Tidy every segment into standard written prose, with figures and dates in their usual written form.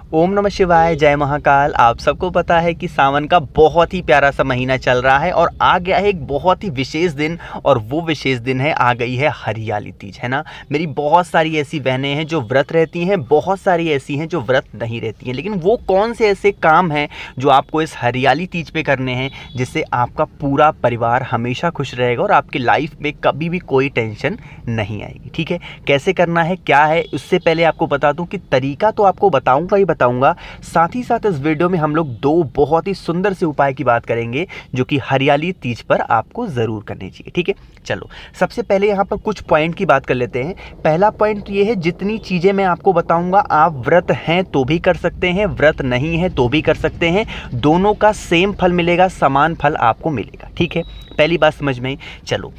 ओम नमः शिवाय, जय महाकाल। आप सबको पता है कि सावन का बहुत ही प्यारा सा महीना चल रहा है और आ गया है एक बहुत ही विशेष दिन। और वो विशेष दिन है, आ गई है हरियाली तीज, है ना। मेरी बहुत सारी ऐसी बहनें हैं जो व्रत रहती हैं, बहुत सारी ऐसी हैं जो व्रत नहीं रहती हैं। लेकिन वो कौन से ऐसे काम हैं जो आपको इस हरियाली तीज पे करने हैं जिससे आपका पूरा परिवार हमेशा खुश रहेगा और आपकी लाइफ में कभी भी कोई टेंशन नहीं आएगी। ठीक है, कैसे करना है, क्या है, उससे पहले आपको बता दूं कि तरीका तो आपको बताऊंगा ही बताऊंगा, साथ ही साथ इस वीडियो में हम लोग दो बहुत ही सुंदर से उपाय की बात करेंगे जो कि हरियाली तीज पर आपको जरूर करने चाहिए। ठीक है, चलो सबसे पहले यहाँ पर कुछ पॉइंट की बात कर लेते हैं। पहला पॉइंट ये है, जितनी चीजें मैं आपको बताऊंगा आप व्रत हैं तो भी कर सकते हैं, व्रत नहीं है तो भी कर सकते हैं, दोनों का सेम फल मिलेगा, समान फल आपको मिलेगा। ठीक है, पहली बात समझ में आई। चलो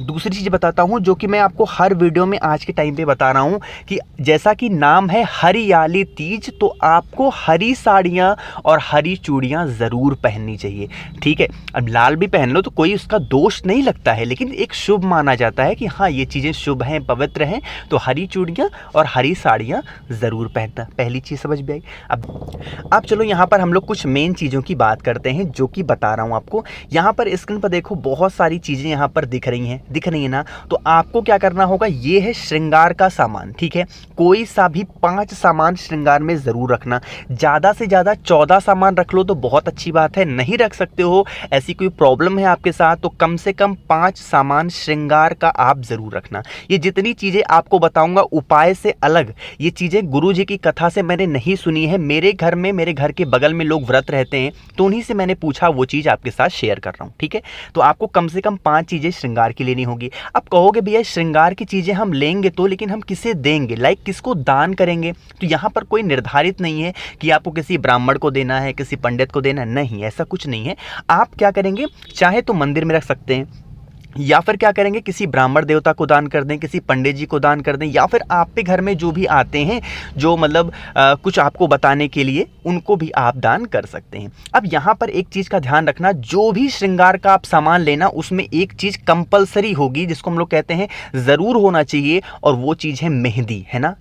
दूसरी चीज़ बताता हूँ जो कि मैं आपको हर वीडियो में आज के टाइम पे बता रहा हूँ कि जैसा कि नाम है हरियाली तीज, तो आपको हरी साड़ियाँ और हरी चूड़ियाँ ज़रूर पहननी चाहिए। ठीक है, अब लाल भी पहन लो तो कोई उसका दोष नहीं लगता है, लेकिन एक शुभ माना जाता है कि हाँ ये चीज़ें शुभ हैं, पवित्र हैं, तो हरी चूड़ियाँ और हरी साड़ियाँ ज़रूर पहनना। पहली चीज़ समझ में आई। अब चलो यहाँ पर हम लोग कुछ मेन चीज़ों की बात करते हैं जो कि बता रहा हूँ आपको। यहाँ पर स्क्रीन पर देखो बहुत सारी चीज़ें यहाँ पर दिख रही है ना। तो आपको क्या करना होगा, ये है श्रृंगार का सामान। ठीक है, कोई सा भी 5 सामान श्रृंगार में जरूर रखना। ज्यादा से ज्यादा 14 सामान रख लो तो बहुत अच्छी बात है, नहीं रख सकते हो, ऐसी कोई प्रॉब्लम है आपके साथ, तो कम से कम 5 सामान श्रृंगार का आप जरूर रखना। ये जितनी चीजें आपको बताऊंगा उपाय से अलग, ये चीजें गुरु जी की कथा से मैंने नहीं सुनी है। मेरे घर में, मेरे घर के बगल में लोग व्रत रहते हैं तो उन्हीं से मैंने पूछा, वो चीज आपके साथ शेयर कर रहा हूं। ठीक है, तो आपको कम से कम 5 चीजें श्रृंगार की लेनी होगी। अब कहोगे भैया श्रृंगार की चीजें हम लेंगे तो, लेकिन हम किसे देंगे, लाइक किसको दान करेंगे? तो यहां पर कोई निर्धारित नहीं है कि आपको किसी ब्राह्मण को देना है, किसी पंडित को देना है, नहीं, ऐसा कुछ नहीं है। आप क्या करेंगे, चाहे तो मंदिर में रख सकते हैं, या फिर क्या करेंगे किसी ब्राह्मण देवता को दान कर दें, किसी पंडित जी को दान कर दें, या फिर आपके घर में जो भी आते हैं जो मतलब कुछ आपको बताने के लिए, उनको भी आप दान कर सकते हैं। अब यहाँ पर एक चीज़ का ध्यान रखना, जो भी श्रृंगार का आप सामान लेना उसमें एक चीज़ कंपलसरी होगी जिसको हम लोग कहते हैं ज़रूर होना चाहिए, और वो चीज़ है मेहंदी, है ना।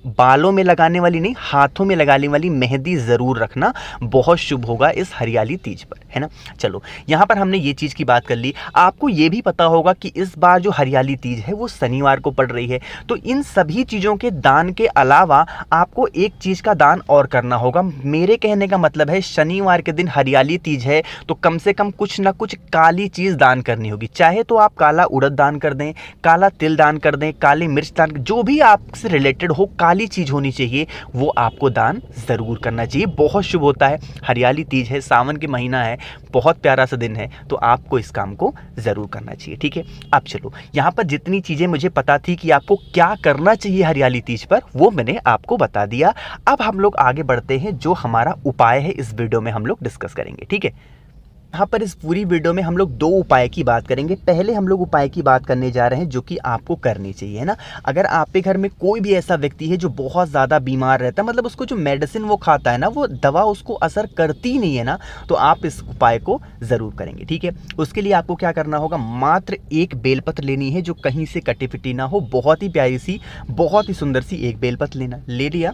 बालों में लगाने वाली नहीं, हाथों में लगाने वाली मेहंदी ज़रूर रखना, बहुत शुभ होगा इस हरियाली तीज पर, है ना। चलो यहाँ पर हमने ये चीज़ की बात कर ली। आपको ये भी पता होगा कि इस बार जो हरियाली तीज है वो शनिवार को पड़ रही है, तो इन सभी चीज़ों के दान के अलावा आपको एक चीज़ का दान और करना होगा। मेरे कहने का मतलब है शनिवार के दिन हरियाली तीज है तो कम से कम कुछ ना कुछ काली चीज़ दान करनी होगी। चाहे तो आप काला उड़द दान कर दें, काला तिल दान कर दें, काली मिर्च दान, जो भी आपसे रिलेटेड हो, काली चीज़ होनी चाहिए, वो आपको दान ज़रूर करना चाहिए, बहुत शुभ होता है। हरियाली तीज है, सावन के महीना है, बहुत प्यारा सा दिन है, तो आपको इस काम को ज़रूर करना चाहिए। ठीक है, अब चलो यहाँ पर जितनी चीज़ें मुझे पता थी कि आपको क्या करना चाहिए हरियाली तीज पर, वो मैंने आपको बता दिया। अब हम लोग आगे बढ़ते हैं, जो हमारा उपाय है इस वीडियो में हम लोग डिस्कस करेंगे। ठीक है, यहाँ पर इस पूरी वीडियो में हम लोग 2 उपाय की बात करेंगे। पहले हम लोग उपाय की बात करने जा रहे हैं जो कि आपको करनी चाहिए, है ना। अगर आपके घर में कोई भी ऐसा व्यक्ति है जो बहुत ज़्यादा बीमार रहता है, मतलब उसको जो मेडिसिन वो खाता है ना, वो दवा उसको असर करती नहीं है ना, तो आप इस उपाय को ज़रूर करेंगे। ठीक है, उसके लिए आपको क्या करना होगा, मात्र एक बेलपत्र लेनी है जो कहीं से कटी फिटी ना हो, बहुत ही प्यारी सी, बहुत ही सुंदर सी एक बेलपत्र लेना, ले लिया।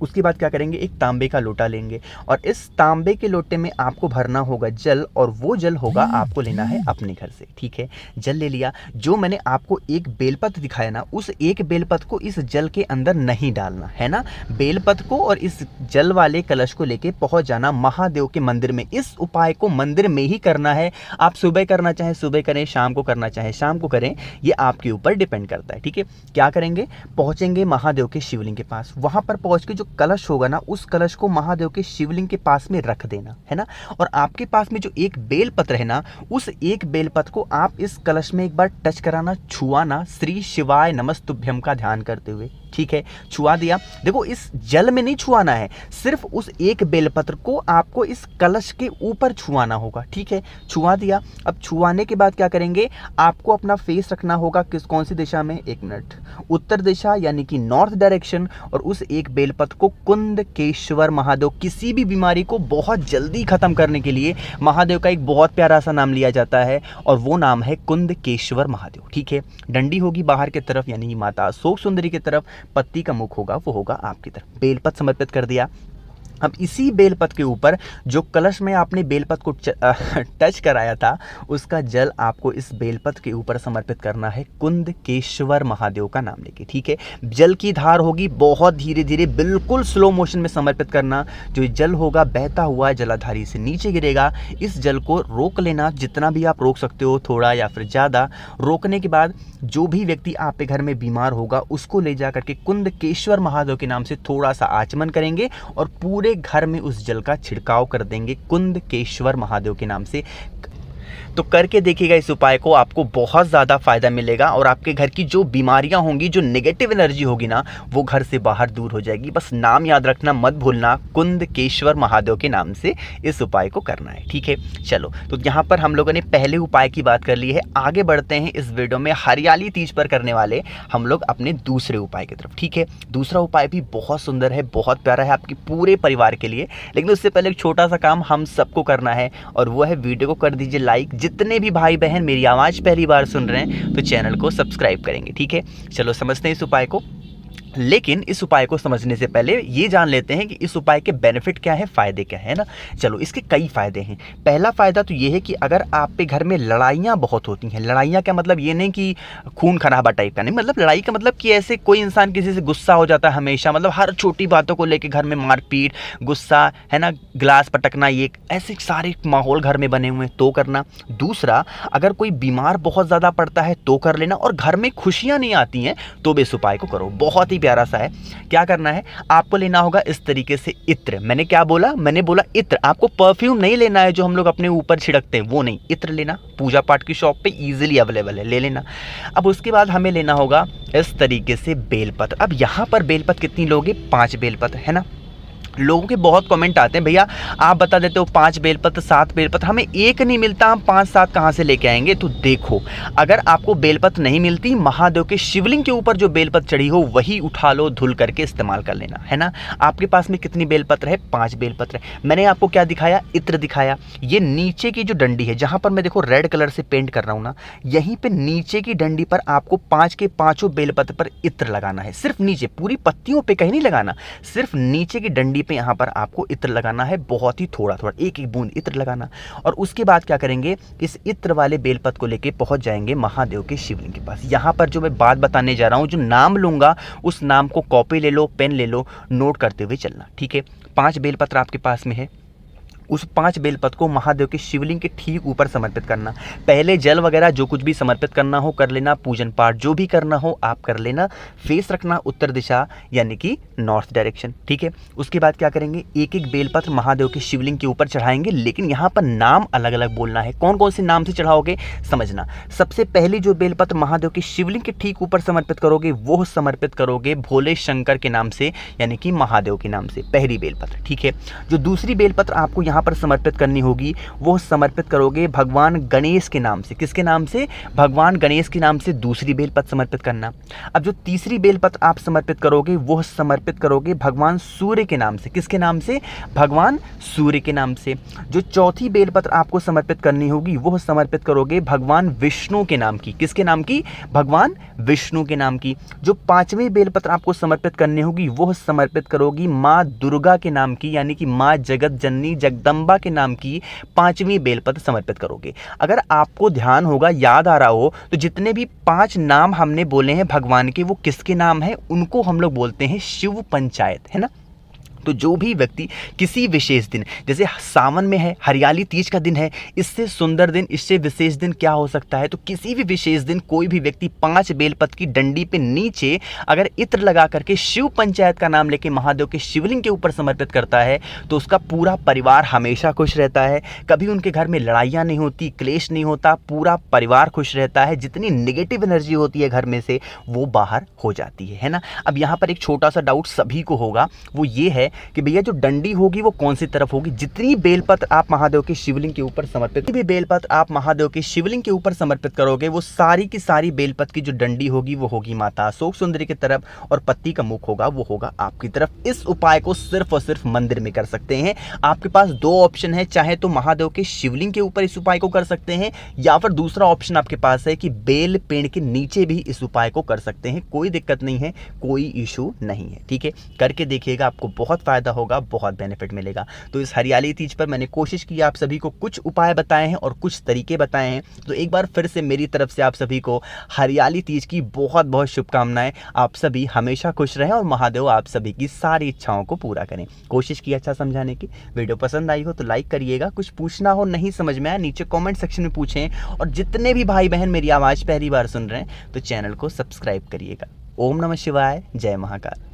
उसके बाद क्या करेंगे, एक तांबे का लोटा लेंगे और इस तांबे के लोटे में आपको भरना होगा जल, और वो जल होगा आपको लेना है अपने घर से। ठीक है, जल ले लिया। जो मैंने आपको एक बेलपत्र दिखाया ना, उस एक बेलपत्र को इस जल के अंदर नहीं डालना है ना। बेलपत्र को और इस जल वाले कलश को लेके पहुंच जाना महादेव के मंदिर में। इस उपाय को मंदिर में ही करना है। आप सुबह करना चाहे सुबह करें, शाम को करना चाहे शाम को करें, ये आपके ऊपर डिपेंड करता है। ठीक है, क्या करेंगे, पहुंचेंगे महादेव के शिवलिंग के पास, वहां पर पहुंच के जो कलश होगा ना, उस कलश को महादेव के शिवलिंग के पास में रख देना, है ना। और आपके पास में जो एक बेलपत्र है ना, उस एक बेलपत्र को आप इस कलश में एक बार टच कराना, छुआना, श्री शिवाय नमस्तुभ्यम का ध्यान करते हुए। ठीक है, छुआ दिया। देखो इस जल में नहीं छुआना है, सिर्फ उस एक बेलपत्र को आपको इस कलश के ऊपर छुआना होगा। ठीक है, छुआ दिया। अब छुआने के बाद क्या करेंगे, आपको अपना फेस रखना होगा कौन सी दिशा में, 1 मिनट, उत्तर दिशा यानी कि नॉर्थ डायरेक्शन, और उस एक बेलपत्र को कुंदकेश्वर महादेव, किसी भी बीमारी को बहुत जल्दी खत्म करने के लिए महादेव का एक बहुत प्यारा सा नाम लिया जाता है और वो नाम है कुंदकेश्वर महादेव। ठीक है, डंडी होगी बाहर की तरफ यानी माता अशोक सुंदरी की तरफ, पत्ती का मुख होगा वो होगा आपकी तरफ। बेलपत्र समर्पित कर दिया। अब इसी बेलपत्र के ऊपर जो कलश में आपने बेलपत्र को टच कराया था, उसका जल आपको इस बेलपत्र के ऊपर समर्पित करना है कुंदकेश्वर महादेव का नाम लेके, ठीक है। जल की धार होगी बहुत धीरे धीरे, बिल्कुल स्लो मोशन में समर्पित करना। जो जल होगा बहता हुआ जलाधारी से नीचे गिरेगा। इस जल को रोक लेना, जितना भी आप रोक सकते हो, थोड़ा या फिर ज़्यादा। रोकने के बाद जो भी व्यक्ति आपके घर में बीमार होगा उसको ले जा करके कुंदकेश्वर महादेव के नाम से थोड़ा सा आचमन करेंगे और पूरे घर में उस जल का छिड़काव कर देंगे कुंदकेश्वर महादेव के नाम से। तो करके देखिएगा इस उपाय को, आपको बहुत ज़्यादा फायदा मिलेगा और आपके घर की जो बीमारियां होंगी, जो नेगेटिव एनर्जी होगी ना, वो घर से बाहर दूर हो जाएगी। बस नाम याद रखना, मत भूलना, कुंदकेश्वर महादेव के नाम से इस उपाय को करना है, ठीक है। चलो, तो यहाँ पर हम लोगों ने पहले उपाय की बात कर ली है। आगे बढ़ते हैं इस वीडियो में हरियाली तीज पर करने वाले हम लोग अपने दूसरे उपाय की तरफ, ठीक है। दूसरा उपाय भी बहुत सुंदर है, बहुत प्यारा है आपके पूरे परिवार के लिए। लेकिन उससे पहले एक छोटा सा काम हम सबको करना है और वो है वीडियो को कर दीजिए लाइक। जितने भी भाई बहन मेरी आवाज़ पहली बार सुन रहे हैं तो चैनल को सब्सक्राइब करेंगे, ठीक है। चलो समझते हैं इस उपाय को। लेकिन इस उपाय को समझने से पहले ये जान लेते हैं कि इस उपाय के बेनिफिट क्या है, फ़ायदे क्या है ना। चलो, इसके कई फ़ायदे हैं। पहला फ़ायदा तो ये है कि अगर आप पे घर में लड़ाइयाँ बहुत होती हैं, लड़ाइयाँ क्या मतलब ये नहीं कि खून खराबा टाइप का नहीं, मतलब लड़ाई का मतलब कि ऐसे कोई इंसान किसी से गुस्सा हो जाता है हमेशा, मतलब हर छोटी बातों को लेकर घर में मारपीट, गुस्सा है ना, गिलास पटकना, ये ऐसे सारे माहौल घर में बने हुए हैं तो करना। दूसरा, अगर कोई बीमार बहुत ज़्यादा पड़ता है तो कर लेना। और घर में खुशियाँ नहीं आती हैं तो भी इस उपाय को करो, बहुत ही प्यारा सा है। क्या करना है, आपको लेना होगा इस तरीके से इत्र। मैंने क्या बोला, मैंने बोला इत्र। आपको परफ्यूम नहीं लेना है जो हम लोग अपने ऊपर छिड़कते हैं, वो नहीं, इत्र लेना। पूजा पाठ की शॉप पे इजीली अवेलेबल है, ले लेना। अब उसके बाद हमें लेना होगा इस तरीके से बेलपत्र। अब यहाँ पर बेलपत्र कितनी लोगे, 5 बेलपत्र, है ना। लोगों के बहुत कमेंट आते हैं, भैया आप बता देते हो 5 बेलपत्र 7 बेलपत्र, हमें एक नहीं मिलता, हम 5-7 कहाँ से लेके आएंगे। तो देखो, अगर आपको बेलपत्र नहीं मिलती, महादेव के शिवलिंग के ऊपर जो बेलपत्र चढ़ी हो वही उठा लो, धुल करके इस्तेमाल कर लेना, है ना। आपके पास में कितनी बेलपत्र है, 5 बेलपत्र है। मैंने आपको क्या दिखाया, इत्र दिखाया। ये नीचे की जो डंडी है, जहाँ पर मैं देखो रेड कलर से पेंट कर रहा हूँ ना, यहीं पर नीचे की डंडी पर आपको 5 के 5 बेलपत्र पर इत्र लगाना है। सिर्फ नीचे, पूरी पत्तियों पर कहीं नहीं लगाना, सिर्फ नीचे की डंडी पे यहाँ पर आपको इत्र लगाना है, बहुत ही थोड़ा थोड़ा, एक एक बूंद इत्र लगाना। और उसके बाद क्या करेंगे, इस इत्र वाले बेलपत्र को लेके पहुंच जाएंगे महादेव के शिवलिंग के पास। यहाँ पर जो मैं बात बताने जा रहा हूँ, जो नाम लूंगा, उस नाम को कॉपी ले लो, पेन ले लो, नोट करते हुए चलना, ठीक है। 5 बेलपत्र आपके पास में है, उस 5 बेलपत्र को महादेव के शिवलिंग के ठीक ऊपर समर्पित करना। पहले जल वगैरह जो कुछ भी समर्पित करना हो कर लेना, पूजन पाठ जो भी करना हो आप कर लेना। फेस रखना उत्तर दिशा, यानी कि नॉर्थ डायरेक्शन, ठीक है। उसके बाद क्या करेंगे, एक एक बेलपत्र महादेव के शिवलिंग के ऊपर चढ़ाएंगे, लेकिन यहाँ पर नाम अलग अलग बोलना है। कौन कौन से नाम से चढ़ाओगे समझना। सबसे पहली जो बेलपत्र महादेव के शिवलिंग के ठीक ऊपर समर्पित करोगे, वो समर्पित करोगे भोले शंकर के नाम से, यानी कि महादेव के नाम से, पहली बेलपत्र, ठीक है। जो दूसरी बेलपत्र आपको यहाँ पर समर्पित करनी होगी, वो समर्पित करोगे भगवान गणेश के नाम से। किसके नाम से, भगवान गणेश के नाम से दूसरी बेलपत्र समर्पित करना। अब जो तीसरी बेलपत्र आप समर्पित करोगे, वो समर्पित करोगे भगवान सूर्य के नाम से। किसके नाम से, भगवान सूर्य के नाम से। जो चौथी बेलपत्र आपको समर्पित करनी होगी, वो समर्पित करोगे भगवान विष्णु के नाम की। किसके नाम की, भगवान विष्णु के नाम की। जो 5वीं बेलपत्र आपको समर्पित करनी होगी, वो समर्पित करोगी माँ दुर्गा के नाम की, यानी कि माँ जगत जननी जगदम्बा के नाम की 5वीं बेलपत्र समर्पित करोगे। अगर आपको ध्यान होगा, याद आ रहा हो, तो जितने भी 5 नाम हमने बोले हैं भगवान के, वो किसके नाम है, उनको हम लोग बोलते हैं शिव पंचायत, है ना। तो जो भी व्यक्ति किसी विशेष दिन, जैसे सावन में है, हरियाली तीज का दिन है, इससे सुंदर दिन, इससे विशेष दिन क्या हो सकता है। तो किसी भी विशेष दिन कोई भी व्यक्ति 5 बेलपत्र की डंडी पे नीचे अगर इत्र लगा करके शिव पंचायत का नाम लेके महादेव के शिवलिंग के ऊपर समर्पित करता है, तो उसका पूरा परिवार हमेशा खुश रहता है। कभी उनके घर में लड़ाइयाँ नहीं होती, क्लेश नहीं होता, पूरा परिवार खुश रहता है। जितनी नेगेटिव एनर्जी होती है घर में से, वो बाहर हो जाती है ना। अब यहाँ पर एक छोटा सा डाउट सभी को होगा, वो ये है कि भैया जो डंडी होगी वो कौन सी तरफ होगी। जितनी बेलपत्र आप महादेव के शिवलिंग के ऊपर समर्पित, भी बेलपत्र आप महादेव के शिवलिंग के ऊपर समर्पित करोगे, वो सारी की सारी बेलपत्र की जो डंडी होगी वो होगी माता अशोक सुंदरी की तरफ, और पत्ती का मुख होगा वो होगा आपकी तरफ। इस उपाय को सिर्फ और सिर्फ मंदिर में कर सकते हैं। आपके पास दो ऑप्शन है, चाहे तो महादेव के शिवलिंग के ऊपर इस उपाय को कर सकते हैं, या फिर दूसरा ऑप्शन आपके पास है कि बेल पेड़ के नीचे भी इस उपाय को कर सकते हैं। कोई दिक्कत नहीं है, कोई इशू नहीं है, ठीक है। करके देखिएगा, आपको बहुत फायदा होगा, बहुत बेनिफिट मिलेगा। तो इस हरियाली तीज पर मैंने कोशिश की आप सभी को कुछ उपाय बताए हैं और कुछ तरीके बताए हैं। तो एक बार फिर से मेरी तरफ से आप सभी को हरियाली तीज की बहुत बहुत शुभकामनाएं। आप सभी हमेशा खुश रहें और महादेव आप सभी की सारी इच्छाओं को पूरा करें। कोशिश की अच्छा समझाने की। वीडियो पसंद आई हो तो लाइक करिएगा। कुछ पूछना हो, नहीं समझ में आया, नीचे कमेंट सेक्शन में पूछें। और जितने भी भाई बहन मेरी आवाज़ पहली बार सुन रहे हैं तो चैनल को सब्सक्राइब करिएगा। ओम नमः शिवाय, जय महाकाल।